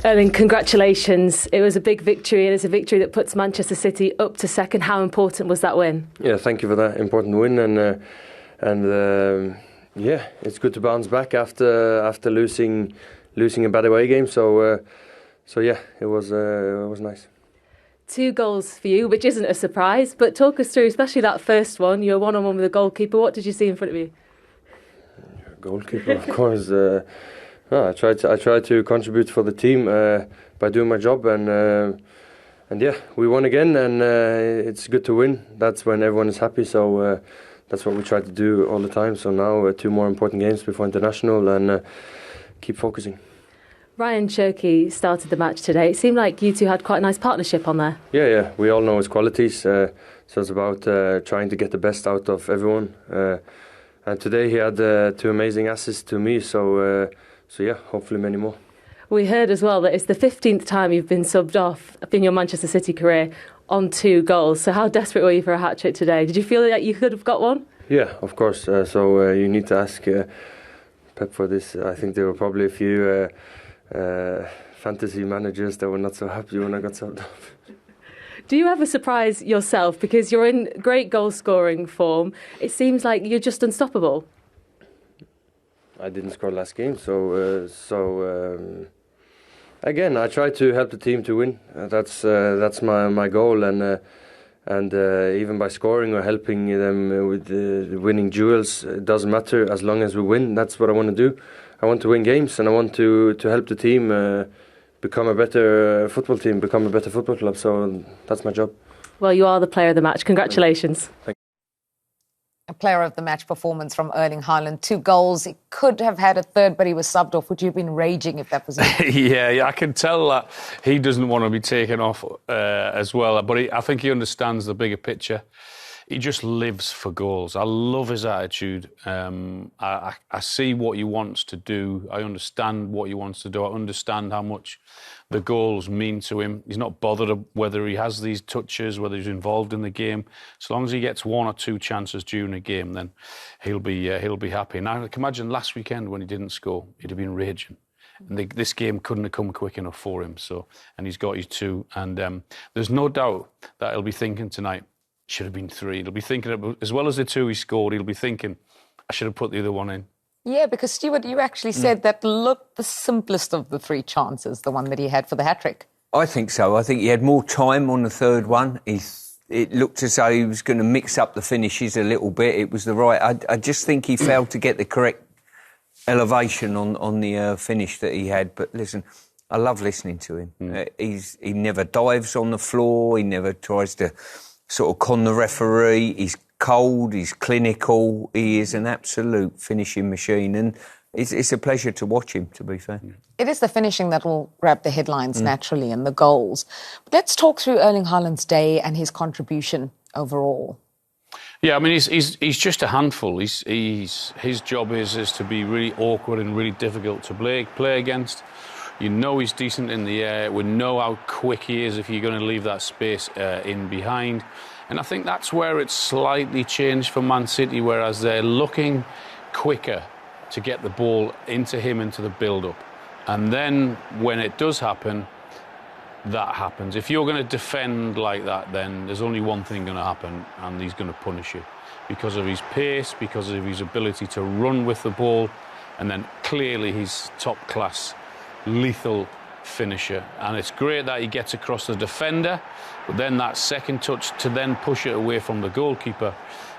Erling, congratulations. It was a big victory, and it's a victory that puts Manchester City up to second. How important was that win? Yeah, thank you for that important win, and yeah, it's good to bounce back after losing a bad away game. So yeah, it was nice. 2 goals for you, which isn't a surprise, but talk us through, especially that first one. You were one-on-one with the goalkeeper. What did you see in front of you? Goalkeeper, of course. I try to contribute for the team by doing my job, and yeah, we won again, and it's good to win. That's when everyone is happy. So that's what we try to do all the time. So now 2 more important games before international, and keep focusing. Ryan Cherky started the match today. It seemed like you two had quite a nice partnership on there. Yeah. We all know his qualities. So it's about trying to get the best out of everyone. And today he had 2 amazing assists to me. So yeah, hopefully many more. We heard as well that it's the 15th time you've been subbed off in your Manchester City career on 2 goals. So how desperate were you for a hat-trick today? Did you feel like you could have got one? Yeah, of course. So you need to ask Pep for this. I think there were probably a few fantasy managers that were not so happy when I got subbed off. Do you ever surprise yourself? Because you're in great goal-scoring form. It seems like you're just unstoppable. I didn't score last game, so again, I try to help the team to win. That's my goal, and even by scoring or helping them with the winning duels, it doesn't matter as long as we win. That's what I want to do. I want to win games, and I want to help the team become a better football team, become a better football club. So that's my job. Well, you are the player of the match. Congratulations. Thank you. A player of the match performance from Erling Haaland. 2 goals. He could have had a third, but he was subbed off. Would you have been raging if that was it? Yeah, I can tell that he doesn't want to be taken off as well. But I think he understands the bigger picture. He just lives for goals. I love his attitude. I see what he wants to do. I understand what he wants to do. I understand how much the goals mean to him. He's not bothered whether he has these touches, whether he's involved in the game. As long as he gets 1 or 2 chances during a game, then he'll be happy. Now, I can imagine last weekend when he didn't score, he'd have been raging. And this game couldn't have come quick enough for him. And he's got his 2. And there's no doubt that he'll be thinking tonight, should have been 3. He'll be thinking, as well as the 2 he scored, he'll be thinking, I should have put the other one in. Yeah, because Stuart, you actually said that looked the simplest of the 3 chances, the one that he had for the hat-trick. I think so. I think he had more time on the third one. It looked as though he was going to mix up the finishes a little bit. It was the right... I just think he failed to get the correct elevation on the finish that he had. But listen, I love listening to him. He never dives on the floor. He never tries to sort of con the referee. He's cold, he's clinical, he is an absolute finishing machine, and it's a pleasure to watch him, to be fair. It is the finishing that will grab the headlines naturally, and the goals. But let's talk through Erling Haaland's day and his contribution overall. Yeah, I mean, he's just a handful. His job is to be really awkward and really difficult to play against. You know he's decent in the air. We know how quick he is if you're going to leave that space in behind. And I think that's where it's slightly changed for Man City, whereas they're looking quicker to get the ball into him, into the build-up. And then when it does happen, that happens. If you're going to defend like that, then there's only one thing going to happen, and he's going to punish you because of his pace, because of his ability to run with the ball, and then clearly he's top-class, lethal finisher. And it's great that he gets across the defender, but then that second touch to then push it away from the goalkeeper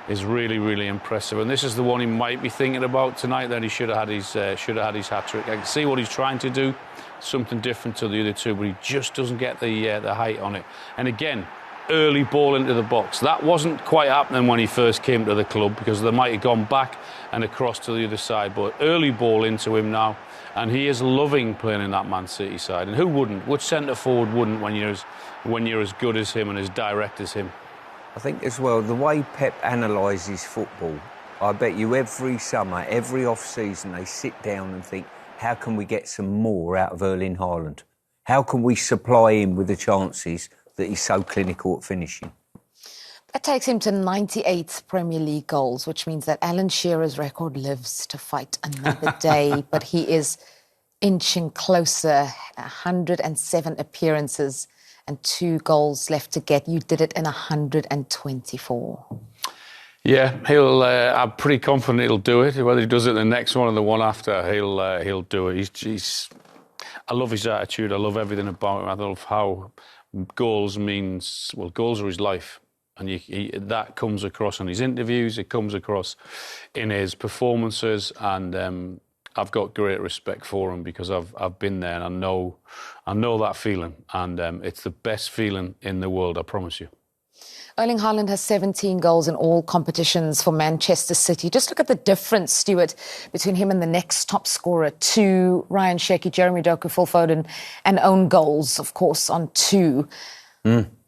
is really, really impressive. And this is the one he might be thinking about tonight, that he should have had his hat-trick. I can see what he's trying to do, something different to the other 2, but he just doesn't get the height on it. And again, early ball into the box. That wasn't quite happening when he first came to the club, because they might have gone back and across to the other side, but early ball into him now, and he is loving playing in that Man City side. And who wouldn't? Which centre-forward wouldn't when you're as good as him and as direct as him? I think as well, the way Pep analyses football, I bet you every summer, every off-season, they sit down and think, how can we get some more out of Erling Haaland? How can we supply him with the chances that he's so clinical at finishing? That takes him to 98 Premier League goals, which means that Alan Shearer's record lives to fight another day. But he is inching closer. 107 appearances and 2 goals left to get. You did it in 124. Yeah, I'm pretty confident he'll do it. Whether he does it the next one or the one after, he'll do it. I love his attitude. I love everything about him. I love how goals are his life. And that comes across in his interviews, it comes across in his performances, and I've got great respect for him because I've been there and I know that feeling, and it's the best feeling in the world, I promise you. Erling Haaland has 17 goals in all competitions for Manchester City. Just look at the difference, Stuart, between him and the next top scorer, 2, Ryan Shecky, Jeremy Doku, Phil Foden, and own goals, of course, on 2.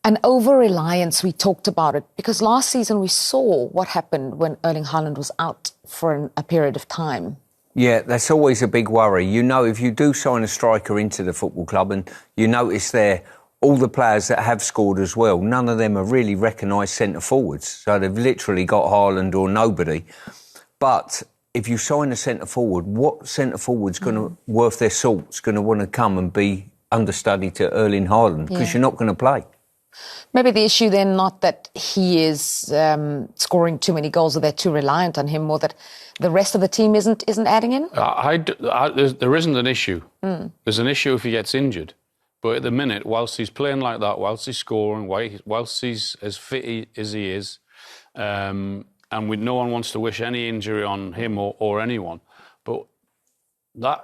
And over Reliance, we talked about it, because last season we saw what happened when Erling Haaland was out for a period of time. Yeah, that's always a big worry. You know, if you do sign a striker into the football club and you notice there, all the players that have scored as well, none of them are really recognised centre-forwards. So they've literally got Haaland or nobody. But if you sign a centre-forward, what centre-forward's worth their salt is going to want to come and be understudy to Erling Haaland? Because you're not going to play. Maybe the issue then not that he is scoring too many goals or they're too reliant on him, more that the rest of the team isn't adding in? There isn't an issue. There's an issue if he gets injured. But at the minute, whilst he's playing like that, whilst he's scoring, whilst he's as fit as he is, and no one wants to wish any injury on him or anyone, but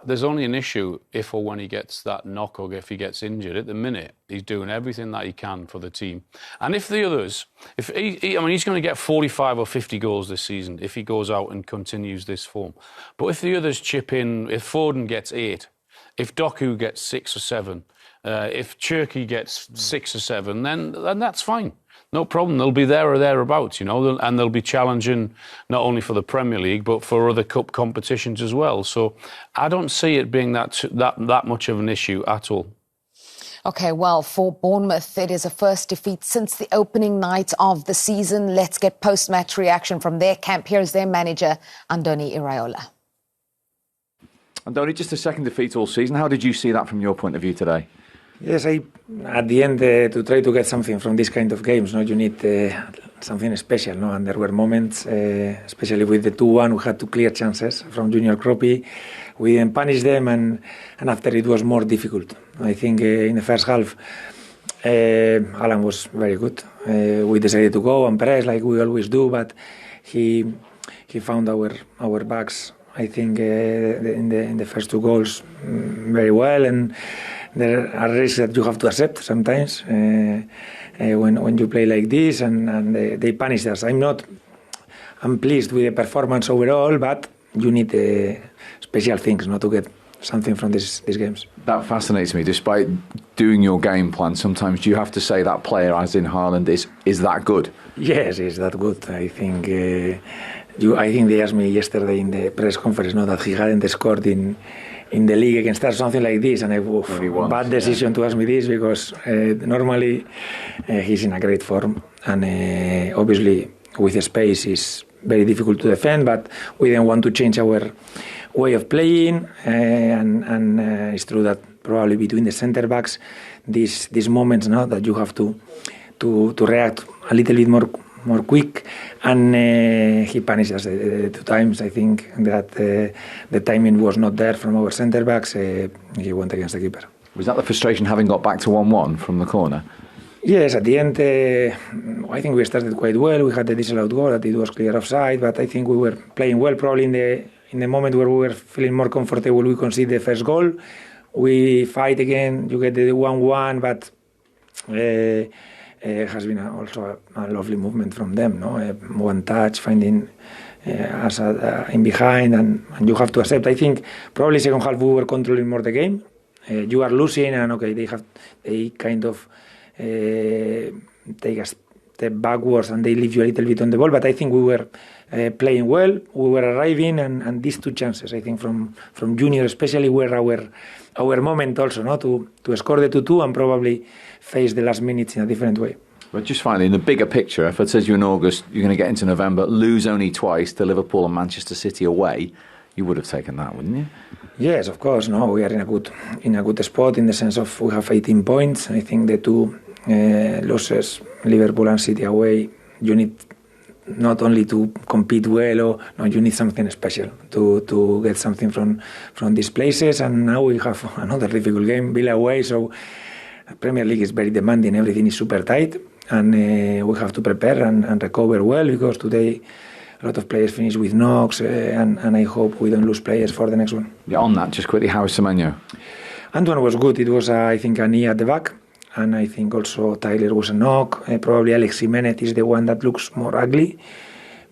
there's only an issue if or when he gets that knock or if he gets injured. At the minute, he's doing everything that he can for the team. And if the others, he's going to get 45 or 50 goals this season if he goes out and continues this form. But if the others chip in, if Foden gets 8, if Doku gets 6 or 7, if Cherky gets 6 or 7, then that's fine. No problem. They'll be there or thereabouts, and they'll be challenging not only for the Premier League but for other cup competitions as well. So I don't see it being that much of an issue at all. OK, well, for Bournemouth, it is a first defeat since the opening night of the season. Let's get post-match reaction from their camp. Here's their manager, Andoni Iraola. Andoni, just a second defeat all season. How did you see that from your point of view today? Yes, at the end, to try to get something from this kind of games, you need something special, and there were moments, especially with the 2-1, we had 2 clear chances from Junior Kropi. We didn't punish them, and after it was more difficult. I think in the first half, Alan was very good. We decided to go and press like we always do, but he found our backs, I think, in the first 2 goals very well, and there are risks that you have to accept sometimes when you play like this, and they punish us. I'm pleased with the performance overall, but you need special things not to get something from these games. That fascinates me. Despite doing your game plan, sometimes you have to say that player, as in Haaland, is that good. Yes, he's that good. I think they asked me yesterday in the press conference that he hadn't scored in the league against us, something like this, and bad decision to ask me this, because normally he's in a great form, and obviously with the space is very difficult to defend, but we didn't want to change our way of playing, and it's true that probably between the centre backs, these moments that you have to react a little bit more quick, and he punished us 2 times. I think that the timing was not there from our centre backs. He went against the keeper. Was that the frustration having got back to 1-1 from the corner? Yes, at the end, I think we started quite well. We had the disallowed goal that it was clear offside, but I think we were playing well. Probably in the moment where we were feeling more comfortable, we conceded the first goal. We fight again. You get the 1-1, but it has been also a lovely movement from them. One touch, finding us in behind, and you have to accept. I think probably second half we were controlling more the game. You are losing, and they kind of take a step backwards and they leave you a little bit on the ball. But I think we were playing well. We were arriving, and these 2 chances, I think from Junior especially, were our moment also, to score the 2-2 and probably face the last minutes in a different way. But just finally, in the bigger picture, if it says you in August, you're going to get into November, lose only twice to Liverpool and Manchester City away, you would have taken that, wouldn't you? Yes, of course. No, we are in a good spot in the sense of we have 18 points. I think the two losses, Liverpool and City away, you need not only to compete well, you need something special to get something from these places. And now we have another difficult game, Villa away. So Premier League is very demanding. Everything is super tight, and we have to prepare and recover well, because today a lot of players finish with knocks, and I hope we don't lose players for the next one. Yeah, on that, just quickly, how is Semenyo? Antoine was good. It was, I think, a knee at the back, and I think also Tyler was a knock. Probably Alex Jimenez is the one that looks more ugly,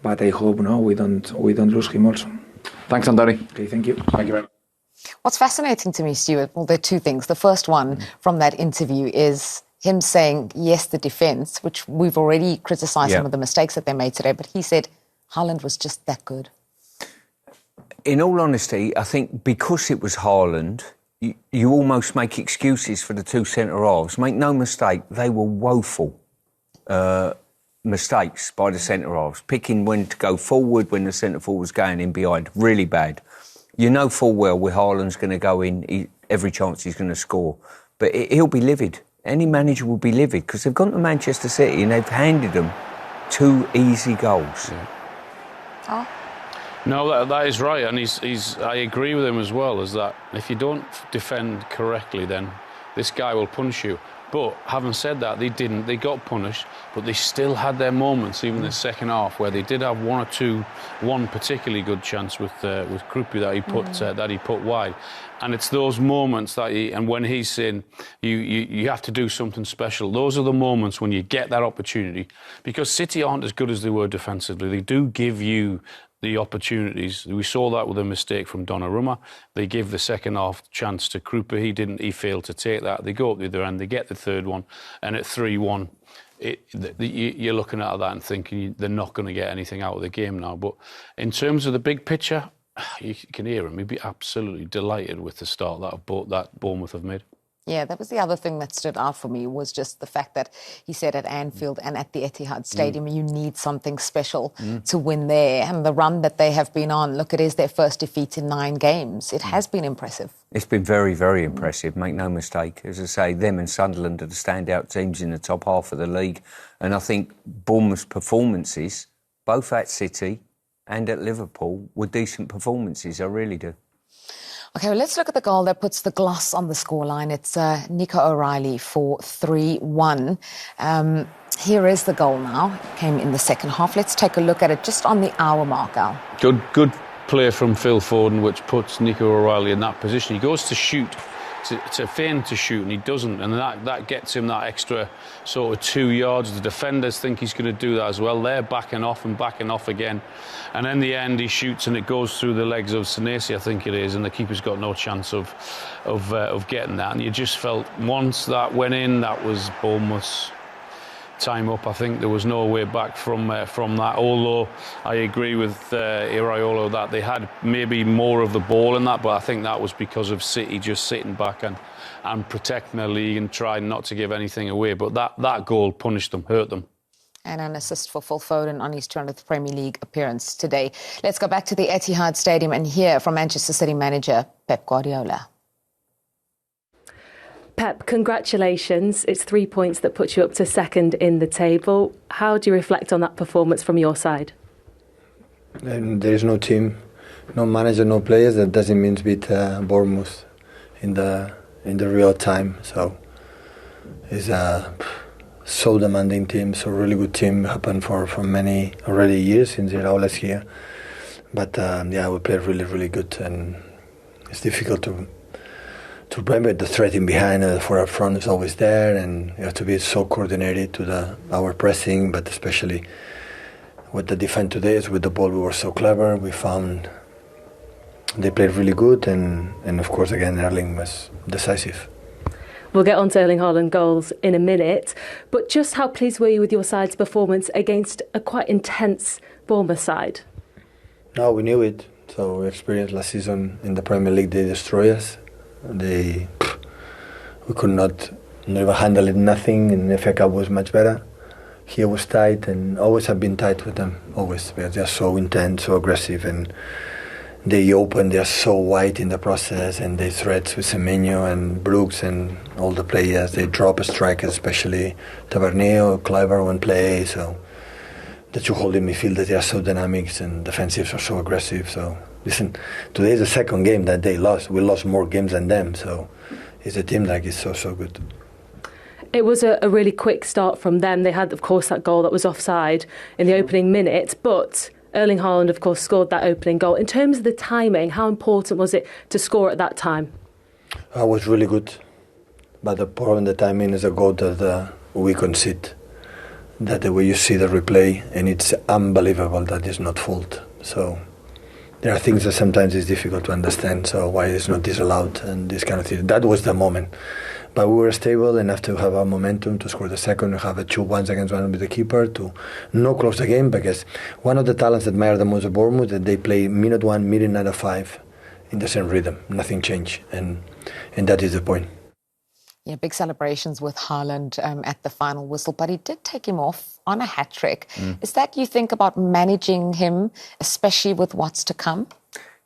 but I hope we don't lose him also. Thanks, Andoni. Okay, thank you. Thank you very much. What's fascinating to me, Stuart, well, there are two things. The first one from that interview is him saying, yes, the defence, which we've already criticised some of the mistakes that they made today, but he said Haaland was just that good. In all honesty, I think because it was Haaland, you almost make excuses for the two centre-halves. Make no mistake, they were woeful mistakes by the centre-halves. Picking when to go forward, when the centre-forward was going in behind. Really bad. You know full well where Haaland's going to go in, every chance he's going to score. But he'll be livid. Any manager will be livid, because they've gone to Manchester City and they've handed them 2 easy goals. Oh. No, that is right, and I agree with him as well, is that if you don't defend correctly, then this guy will punish you. But having said that, they didn't. They got punished, but they still had their moments, even in the second half, where they did have one particularly good chance with Krupi that he put wide. And it's those moments and when he's saying you have to do something special, those are the moments when you get that opportunity. Because City aren't as good as they were defensively. They do give you the opportunities. We saw that with a mistake from Donnarumma. They give the second half chance to Krupa. He failed to take that. They go up the other end, they get the third one, and at 3-1, you're looking at that and thinking they're not going to get anything out of the game now. But in terms of the big picture, you can hear him. He'd be absolutely delighted with the start that Bournemouth have made. Yeah, that was the other thing that stood out for me, was just the fact that he said at Anfield and at the Etihad Stadium, you need something special to win there. And the run that they have been on, look, it is their first defeat in 9 games. It has been impressive. It's been very, very impressive, make no mistake. As I say, them and Sunderland are the standout teams in the top half of the league. And I think Bournemouth's performances, both at City and at Liverpool, were decent performances. I really do. OK, well, let's look at the goal that puts the gloss on the scoreline. It's Nico O'Reilly for 3-1. Here is the goal now. It came in the second half. Let's take a look at it just on the hour mark, Al. Good play from Phil Foden, which puts Nico O'Reilly in that position. He goes to shoot, to feign to shoot, and he doesn't, and that gets him that extra sort of 2 yards. The defenders think he's going to do that as well. They're backing off again, and in the end he shoots and it goes through the legs of Senesi, I think it is, and the keeper's got no chance of getting that. And you just felt once that went in, that was Bournemouth's time up. I think there was no way back from that, although I agree with Iraola that they had maybe more of the ball in that, but I think that was because of City just sitting back and protecting their league and trying not to give anything away. But that goal punished them, hurt them. And an assist for Phil Foden on his 200th Premier League appearance today. Let's go back to the Etihad Stadium and hear from Manchester City manager Pep Guardiola. Pep, congratulations. It's 3 points that put you up to second in the table. How do you reflect on that performance from your side? There is no team, no manager, no players. That doesn't mean to beat Bournemouth in the real time. So it's a so demanding team, so really good team. Happened for many already years since Iraola's here. But we played really, really good, and it's difficult to remember the threat in behind for our front is always there, and you have to be so coordinated to our pressing, but especially with the defense today, with the ball we were so clever. We found they played really good, and of course again Erling was decisive. We'll get on to Erling Haaland goals in a minute, but just how pleased were you with your side's performance against a quite intense Bournemouth side? No, we knew it. So we experienced last season in the Premier League, they destroy us. We could never handle it, nothing, and the FA Cup was much better. Here was tight, and always have been tight with them, always. They are just so intense, so aggressive, and they open, they're so wide in the process, and they threats with Semenyo and Brooks and all the players. They drop a striker, especially Tavernier, clever when play. So the two holding midfielders, they are so dynamic, and defensives are so aggressive. So listen, today is the second game that they lost. We lost more games than them. So it's a team that is so good. It was a really quick start from them. They had, of course, that goal that was offside in the opening minute, but Erling Haaland, of course, scored that opening goal. In terms of the timing, how important was it to score at that time? It was really good. But the problem, the timing is a goal that we concede. That the way you see the replay, and it's unbelievable that it's not fault. So there are things that sometimes it's difficult to understand. So why it's not disallowed and this kind of thing. That was the moment. But we were stable enough to have a momentum to score the second, to have a 2-1 against one with the keeper, to not close the game, because one of the talents that admire the most of Bournemouth, that they play minute 1, minute 95 in the same rhythm. Nothing changed, and that is the point. Yeah, big celebrations with Haaland at the final whistle, but he did take him off on a hat-trick. Is that, you think, about managing him, especially with what's to come?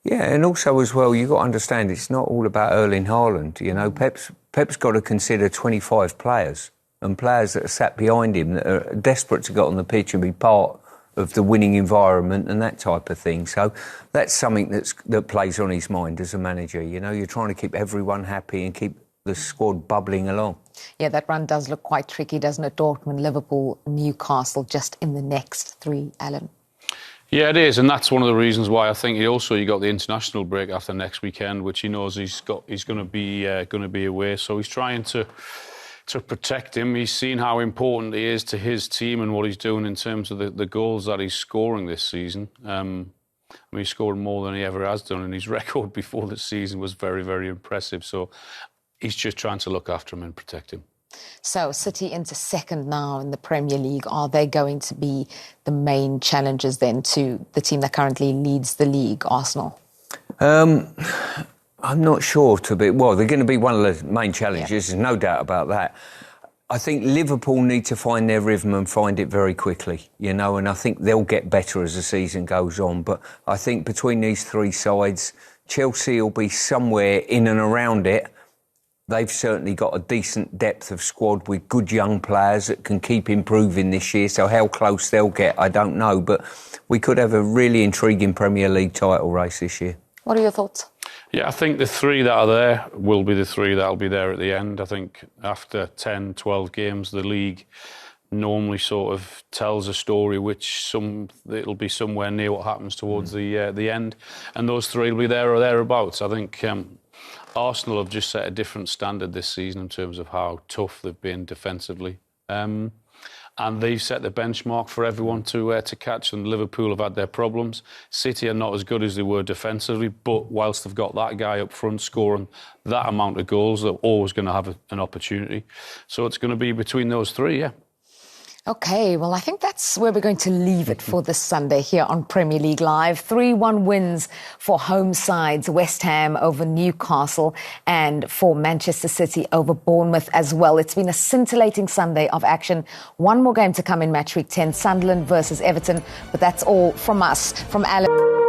Yeah, and also as well, you've got to understand it's not all about Erling Haaland. You know, Pep's got to consider 25 players and players that are sat behind him that are desperate to get on the pitch and be part of the winning environment and that type of thing. So that's something that plays on his mind as a manager. You know, you're trying to keep everyone happy and keep the squad bubbling along. Yeah, that run does look quite tricky, doesn't it? Dortmund, Liverpool, Newcastle, just in the next 3, Alan. Yeah, it is, and that's one of the reasons why I think you got the international break after next weekend, which he knows he's going to be away. So he's trying to protect him. He's seen how important he is to his team and what he's doing in terms of the goals that he's scoring this season. He's scored more than he ever has done, and his record before the season was very, very impressive. So he's just trying to look after him and protect him. So City into second now in the Premier League. Are they going to be the main challengers then to the team that currently leads the league, Arsenal? I'm not sure well, they're going to be one of the main challenges, There's no doubt about that. I think Liverpool need to find their rhythm and find it very quickly, you know, and I think they'll get better as the season goes on. But I think between these three sides, Chelsea will be somewhere in and around it. They've certainly got a decent depth of squad with good young players that can keep improving this year. So how close they'll get, I don't know. But we could have a really intriguing Premier League title race this year. What are your thoughts? Yeah, I think the three that are there will be the three that'll be there at the end. I think after 10, 12 games, the league normally sort of tells a story it'll be somewhere near what happens towards the end. And those three will be there or thereabouts. I think Arsenal have just set a different standard this season in terms of how tough they've been defensively. And they've set the benchmark for everyone to catch, and Liverpool have had their problems. City are not as good as they were defensively, but whilst they've got that guy up front scoring that amount of goals, they're always going to have an opportunity. So it's going to be between those three, yeah. OK, well, I think that's where we're going to leave it for this Sunday here on Premier League Live. 3-1 wins for home sides, West Ham over Newcastle, and for Manchester City over Bournemouth as well. It's been a scintillating Sunday of action. One more game to come in Match Week 10, Sunderland versus Everton. But that's all from us, from Alan.